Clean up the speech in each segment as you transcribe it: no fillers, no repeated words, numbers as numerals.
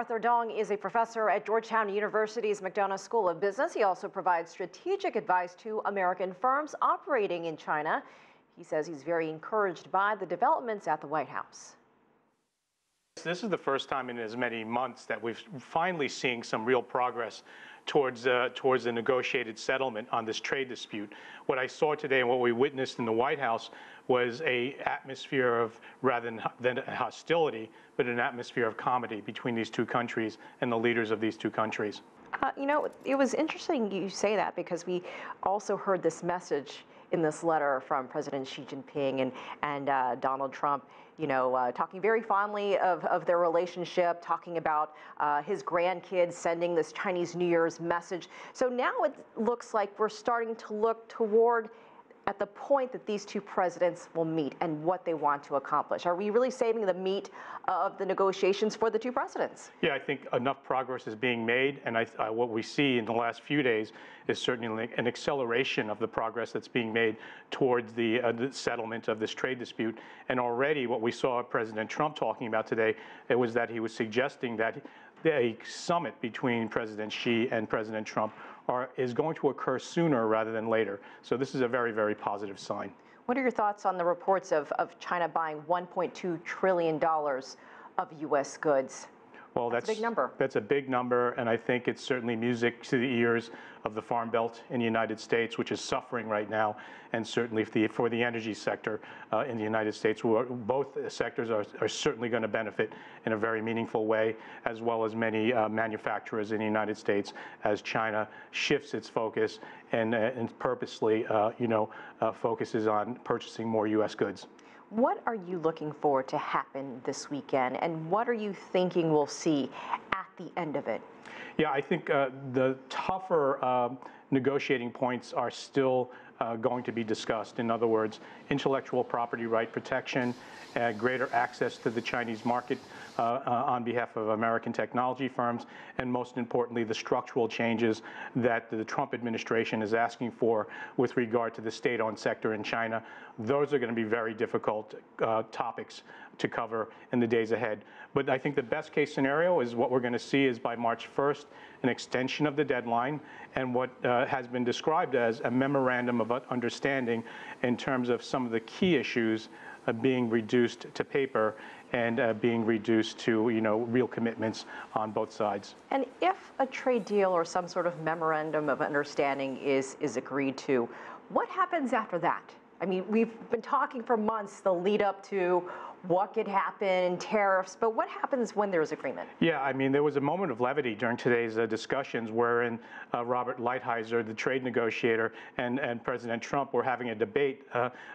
Arthur Dong is a professor at Georgetown University's McDonough School of Business. He also provides strategic advice to American firms operating in China. He says he's very encouraged by the developments at the White House. This is the first time in as many months that we've finally seeing some real progress towards the negotiated settlement on this trade dispute. What I saw today and what we witnessed in the White House was an atmosphere of, rather than hostility, but an atmosphere of comedy between these two countries and the leaders of these two countries. It was interesting you say that, because we also heard this message in this letter from President Xi Jinping and Donald Trump, talking very fondly of their relationship, talking about his grandkids sending this Chinese New Year's message. So now it looks like we're starting to look toward at the point that these two presidents will meet and what they want to accomplish. Are we really saving the meat of the negotiations for the two presidents? Yeah, I think enough progress is being made, and what we see in the last few days is certainly an acceleration of the progress that's being made towards the settlement of this trade dispute. And already what we saw President Trump talking about today, it was that he was suggesting that a summit between President Xi and President Trump is going to occur sooner rather than later. So this is a very, very positive sign. What are your thoughts on the reports of China buying $1.2 trillion of U.S. goods? Well, that's a big number. That's a big number, and I think it's certainly music to the ears of the Farm Belt in the United States, which is suffering right now, and certainly for the energy sector in the United States. Both sectors are certainly going to benefit in a very meaningful way, as well as many manufacturers in the United States, as China shifts its focus and purposely, focuses on purchasing more U.S. goods. What are you looking for to happen this weekend, and what are you thinking we'll see at the end of it? Yeah, I think the tougher negotiating points are still going to be discussed. In other words, intellectual property right protection, greater access to the Chinese market on behalf of American technology firms, and most importantly, the structural changes that the Trump administration is asking for with regard to the state-owned sector in China. Those are going to be very difficult topics to cover in the days ahead. But I think the best case scenario is what we're going to see is by March 1st, an extension of the deadline and what has been described as a memorandum of understanding in terms of some of the key issues being reduced to paper and being reduced to, real commitments on both sides. And if a trade deal or some sort of memorandum of understanding is agreed to, what happens after that? I mean, we've been talking for months, the lead up to what could happen, tariffs, but what happens when there's agreement? Yeah, I mean, there was a moment of levity during today's discussions wherein Robert Lighthizer, the trade negotiator, and President Trump were having a debate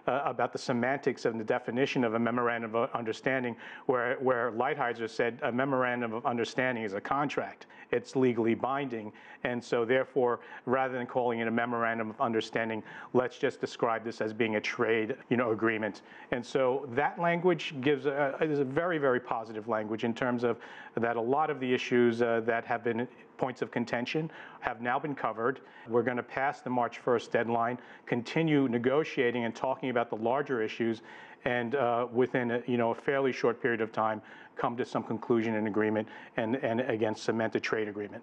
about the semantics and the definition of a memorandum of understanding, where Lighthizer said a memorandum of understanding is a contract. It's legally binding, and so therefore, rather than calling it a memorandum of understanding, let's just describe this as being a trade, agreement. And so that language is a very, very positive language in terms of that a lot of the issues that have been points of contention have now been covered. We're going to pass the March 1st deadline, continue negotiating and talking about the larger issues, and within a fairly short period of time, come to some conclusion and agreement, and again, cement a trade agreement.